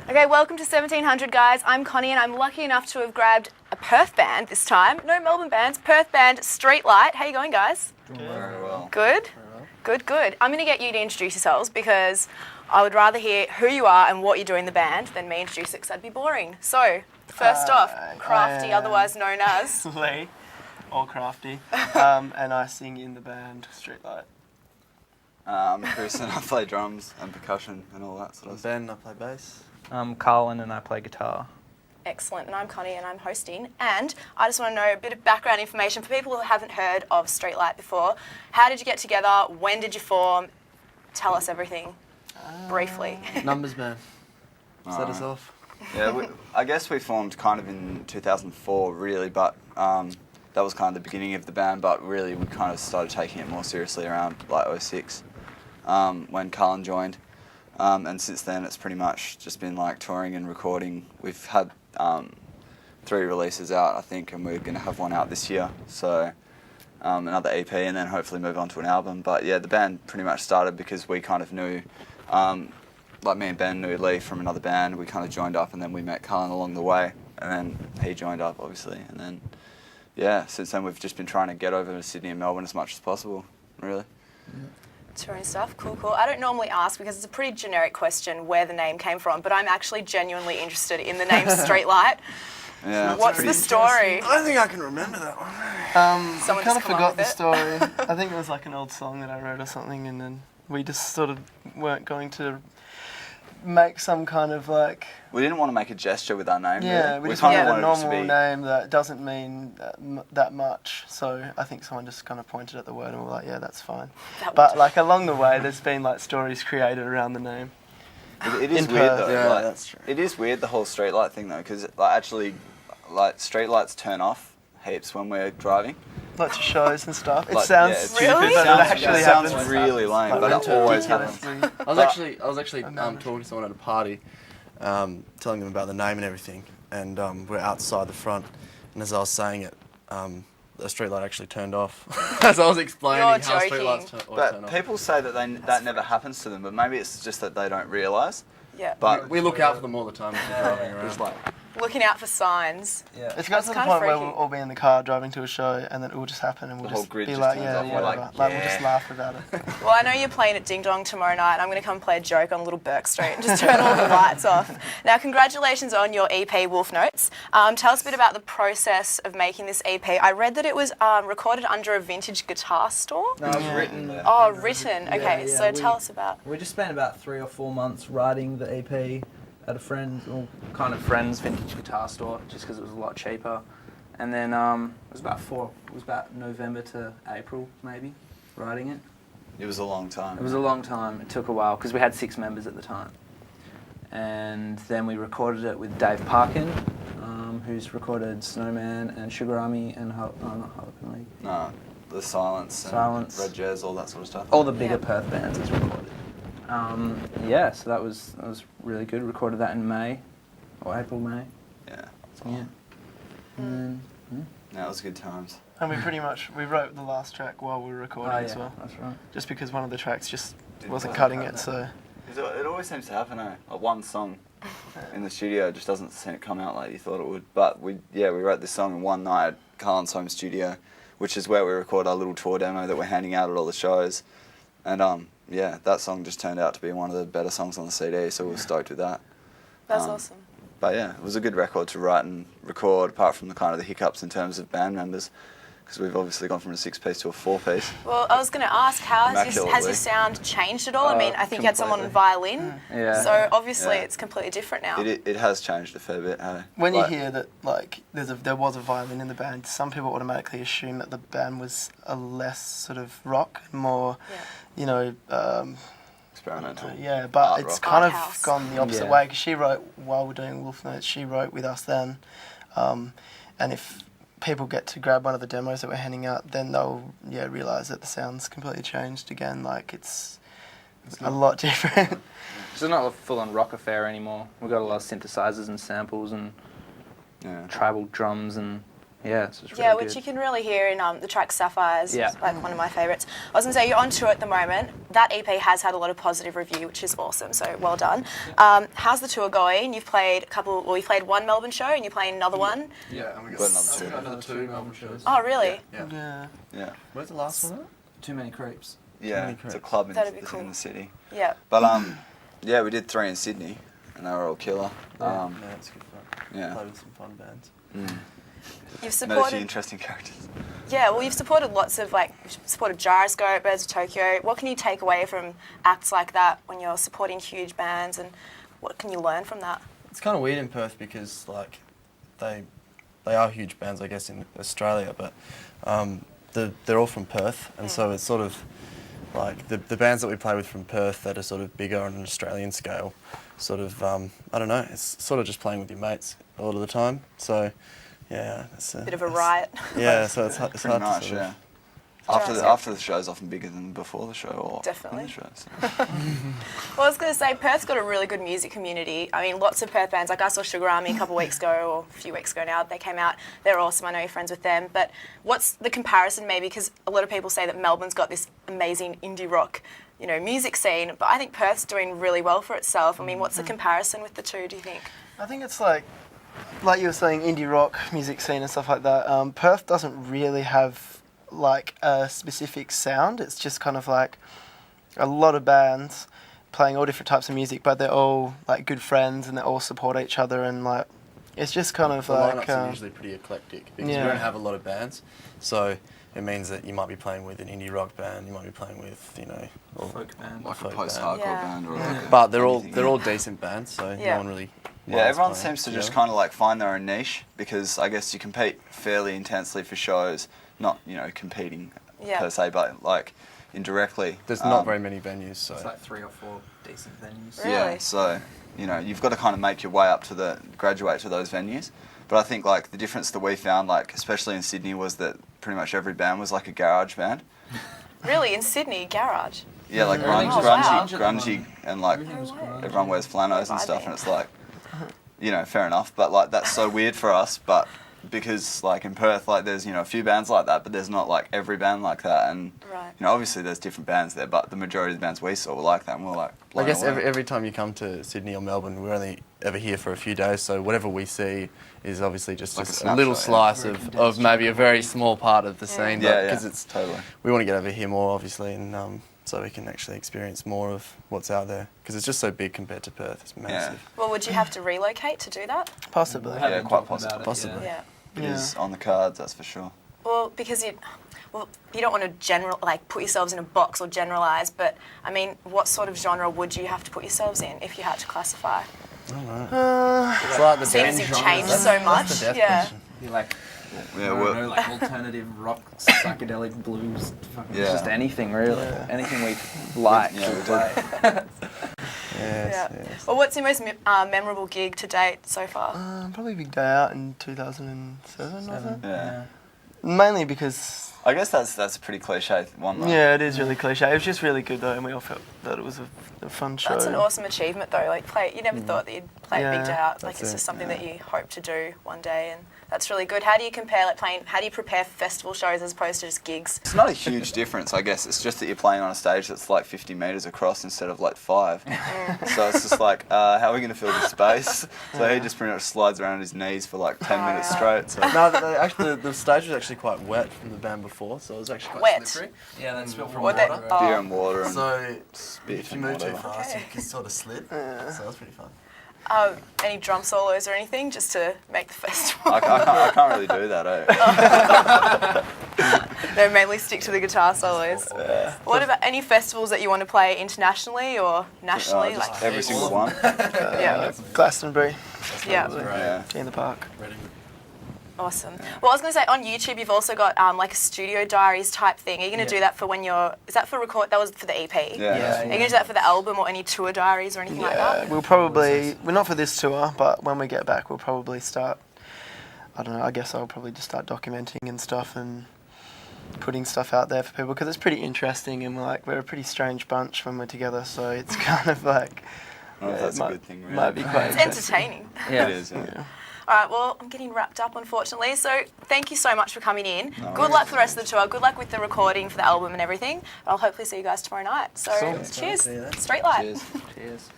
Okay, welcome to 1700, guys. I'm Connie, and I'm lucky enough to have grabbed a Perth band this time. No Melbourne bands, Perth band, Streetlight. How you going, guys? Doing very well. Good? Good. I'm going to get you to introduce yourselves because I would rather hear who you are and what you do in the band than me introduce it because that'd be boring. So, first off, Crafty, otherwise known as... Lee, or Crafty, and I sing in the band Streetlight. I'm Chris and I play drums and percussion and all that sort of stuff. Ben, I play bass. I'm Colin and I play guitar. Excellent, and I'm Connie and I'm hosting. And I just want to know a bit of background information for people who haven't heard of Streetlight before. How did you get together? When did you form? Tell us everything, briefly. Numbers man. Set us Alright. off. Yeah, I guess we formed kind of in 2004 really, but that was kind of the beginning of the band, but really we kind of started taking it more seriously around like 06 when Colin joined. And since then it's pretty much just been like touring and recording. We've had 3 releases out, I think, and we're going to have one out this year. So another EP and then hopefully move on to an album. But yeah, the band pretty much started because we kind of knew, like me and Ben knew Lee from another band. We kind of joined up and then we met Colin along the way. And then he joined up, obviously. And then, yeah, since then we've just been trying to get over to Sydney and Melbourne as much as possible, really. Yeah. Touring stuff, cool. I don't normally ask because it's a pretty generic question where the name came from, but I'm actually genuinely interested in the name Streetlight. Yeah. What's the story? I don't think I can remember that one. Someone I kind just of come up forgot with the it. story. I think it was like an old song that I wrote or something, and then we just sort of weren't going to make some kind of like... We didn't want to make a gesture with our name. Yeah, really. we just kinda wanted a wanted it to normal be- name that doesn't mean that much. So I think someone just kind of pointed at the word and we're like, yeah, that's fine. But like along the way, there's been like stories created around the name. It is In weird Perth. though. Yeah, like, that's true. It is weird the whole streetlight thing though, because like actually, like streetlights turn off heaps when we're driving. Lots of shows and stuff. It Like, sounds yeah, it's stupid, Really? but it actually it sounds happens. really lame, Like, but it we're always happens. ridiculously- I was actually Remember. talking to someone at a party, telling them about the name and everything, and we're outside the front, and as I was saying it, the streetlight actually turned off. As I was explaining You're how joking. streetlights always turn But off. people say that that never happens to them, but maybe it's just that they don't realise. Yeah. But We look out for them all the time as we're driving around. it's like, Looking out for signs. Yeah. It's got to the kinda point where freaky. we'll all be in the car driving to a show, and then it will just happen, and we'll The whole just grid be just like, turns yeah, off, we're whatever. like, Like we'll just yeah. laugh about it. Well, I know you're playing at Ding Dong tomorrow night. I'm going to come play a joke on Little Burke Street and just turn all the lights off. Now, congratulations on your EP, Wolf Notes. Tell us a bit about the process of making this EP. I read that it was recorded under a vintage guitar store. No, it's Yeah. written. Oh, written. Okay, Yeah, so we- tell us about... We just spent about 3 or 4 months writing the EP at a friend's, well, kind of friend's vintage guitar store, just because it was a lot cheaper. And then it was about November to April, maybe, writing it. it was a long time. It was a long time. It took a while because we had 6 members at the time. And then we recorded it with Dave Parkin, who's recorded Snowman and Sugar Army and not Harlequin League. No, the Silence, and Silence. Red Jazz, all that sort of stuff. All the bigger Yeah. Perth bands he's recorded. Yeah, so that was really good. Recorded that in May, or April, May. Yeah. Yeah. And then, Yeah, it was good times. And we wrote the last track while we were recording oh, as yeah, well. that's right. Just because one of the tracks just Didn't wasn't quite cutting cut it, so... It always seems to happen, eh? Like one song in the studio just doesn't come out like you thought it would. But we wrote this song in one night at Carlin's home studio, which is where we record our little tour demo that we're handing out at all the shows. And yeah, that song just turned out to be one of the better songs on the CD, so we were stoked with that. That's Um, awesome. But yeah, it was a good record to write and record, apart from the kind of the hiccups in terms of band members, because we've obviously gone from a 6-piece to a 4-piece. Well, I was going to ask, how has your Immaculately. sound changed at all? I mean, I think you had someone on completely. violin, Yeah. so obviously Yeah. it's completely different now. It has changed a fair bit, hey? When Like, you hear that, like, there was a violin in the band, some people automatically assume that the band was a less sort of rock, more, Yeah. you know, experimental. yeah, but Art it's rock. kind Art of house. gone the opposite Yeah. way, because she wrote, while we're doing Wolf Notes, she wrote with us then, and if people get to grab one of the demos that we're handing out, then they'll, realise that the sound's completely changed again, like, it's a lot different. It's not a full-on rock affair anymore. We've got a lot of synthesizers and samples and Yeah. tribal drums and Yeah, so it's really Yeah, good. which you can really hear in the track Sapphires. Yeah. It's like one of my favourites. I was going to say, you're on tour at the moment. That EP has had a lot of positive review, which is awesome, so well done. How's the tour going? You've played you played one Melbourne show and you're playing another one. Yeah, and we Got another two. two Melbourne shows. Oh, really? Yeah. Yeah. Where's the last one at? Too many creeps. Yeah, many it's a crepes. club That'd be in cool. the city. Yeah. But yeah, we did 3 in Sydney, and they were all killer. Yeah, it's good fun. Yeah. Played with some fun bands. You've Met a few supported. interesting characters. Yeah, well, you've supported lots of you've supported Gyroscope, Birds of Tokyo. What can you take away from acts like that when you're supporting huge bands, and what can you learn from that? It's kind of weird in Perth because like they are huge bands, I guess, in Australia, but they're all from Perth, and so it's sort of like the bands that we play with from Perth that are sort of bigger on an Australian scale, sort of I don't know, it's sort of just playing with your mates a lot of the time. So yeah, it's a Bit of a riot. Yeah, so it's hard Pretty to nice, sort of, yeah. After Gyroscope. the show's often bigger than before the show or Definitely. in the show. So. Well, I was going to say, Perth's got a really good music community. I mean, lots of Perth bands. Like I saw Sugar Army a couple of weeks ago, or a few weeks ago now. They came out. They're awesome. I know you're friends with them. But what's the comparison, maybe? Because a lot of people say that Melbourne's got this amazing indie rock, music scene. But I think Perth's doing really well for itself. I mean, what's the comparison with the two, do you think? I think it's like you were saying, indie rock music scene and stuff like that. Perth doesn't really have like a specific sound. It's just kind of like a lot of bands playing all different types of music, but they're all like good friends and they all support each other, and like it's just kind of the like lineups are usually pretty eclectic because yeah. we don't have a lot of bands, so it means that you might be playing with an indie rock band, you might be playing with or Folk band. Like a folk post-hardcore Yeah. band or like but they're all anything. decent bands, so Yeah. no one really. Yeah, minds everyone playing seems to just together. kind of like find their own niche because I guess you compete fairly intensely for shows, not competing Yeah. per se, but like indirectly. There's not very many venues, so It's like 3 or 4 decent venues. Really? Yeah, so you've got to kind of make your way up to graduate to those venues. But I think like the difference that we found, like especially in Sydney, was that pretty much every band was like a garage band. Really, in Sydney, garage? Yeah, like Oh, wow. grungy, and like Everything was grunge. everyone wears flannels and stuff, Vibing. and it's like, fair enough. But like that's so weird for us, but because like in Perth, like there's a few bands like that, but there's not like every band like that, and Right. obviously there's different bands there, but the majority of the bands we saw were like that, and we're like. I blown guess away. every time you come to Sydney or Melbourne, we're only ever here for a few days, so whatever we see is obviously just Like a a little snapshot, slice yeah. of maybe a very small part of the scene, Yeah, because yeah, it's totally. we want to get over here more, obviously, and so we can actually experience more of what's out there, because it's just so big compared to Perth. It's massive. Well, would you have to relocate to do that? possibly. We have Yeah, been quite talking possible. about it, Possibly. Yeah. It Yeah. is on the cards, that's for sure. Well, because you don't want to put yourselves in a box or generalise, but I mean, what sort of genre would you have to put yourselves in if you had to classify? I don't know. It's like the Seems death you've genre. changed That's- so that's much. the death Yeah. question. You're like, Yeah, I well- don't know, like alternative rock, psychedelic blues, fucking Yeah. just anything really. Yeah. Anything we like. Yeah, we'll we play. Yes, Yeah. yes. Well, what's your most memorable gig to date so far? Probably Big Day Out in 2007, was it? Yeah. Mainly because I guess that's a pretty cliche one. Though. yeah, it is really cliche. It was just really good though, and we all felt that it was a fun show. That's an awesome achievement, though. You never thought that you'd play a Big Yeah, Day Out. Like, that's it's it, just something that you hope to do one day, and that's really good. How do you compare, how do you prepare for festival shows as opposed to just gigs? It's not a huge difference, I guess. It's just that you're playing on a stage that's like 50 metres across instead of like 5. So it's just like, how are we going to fill this space? So he just pretty much slides around on his knees for like 10 minutes straight. So. No, the stage was actually quite wet from the band before, so it was actually quite Wet? slippery. Yeah, that's built from What water. they- right? Beer and water and So spit if you and move too whatever. fast, Okay. you can sort of slip. Yeah. So that's pretty fun. Any drum solos or anything, just to make the festival? I can't really do that, eh? No, mainly stick to the guitar solos. What about any festivals that you want to play internationally or nationally? Just every single one. Yeah, Glastonbury, yeah. Yeah. in the park. Reading. Awesome. Well, I was going to say, on YouTube, you've also got like a studio diaries type thing. Are you going to do that for when is that for record? That was for the EP? Yeah. Are you going to do that for the album or any tour diaries or anything like Yeah, that? we'll probably, we're not for this tour, but when we get back, we'll probably start, I don't know, I guess I'll probably just start documenting and stuff and putting stuff out there for people, because it's pretty interesting, and we're a pretty strange bunch when we're together, so it's kind of like, I don't know if yeah, that's it a good thing, really. might be quite It's interesting. entertaining. Yeah. It is, yeah. Yeah. All right, well, I'm getting wrapped up, unfortunately. So thank you so much for coming in. No Good worries. luck for the rest of the tour. Good luck with the recording for the album and everything. I'll hopefully see you guys tomorrow night. So Cool. cheers. See you then. Streetlight. Cheers. Cheers.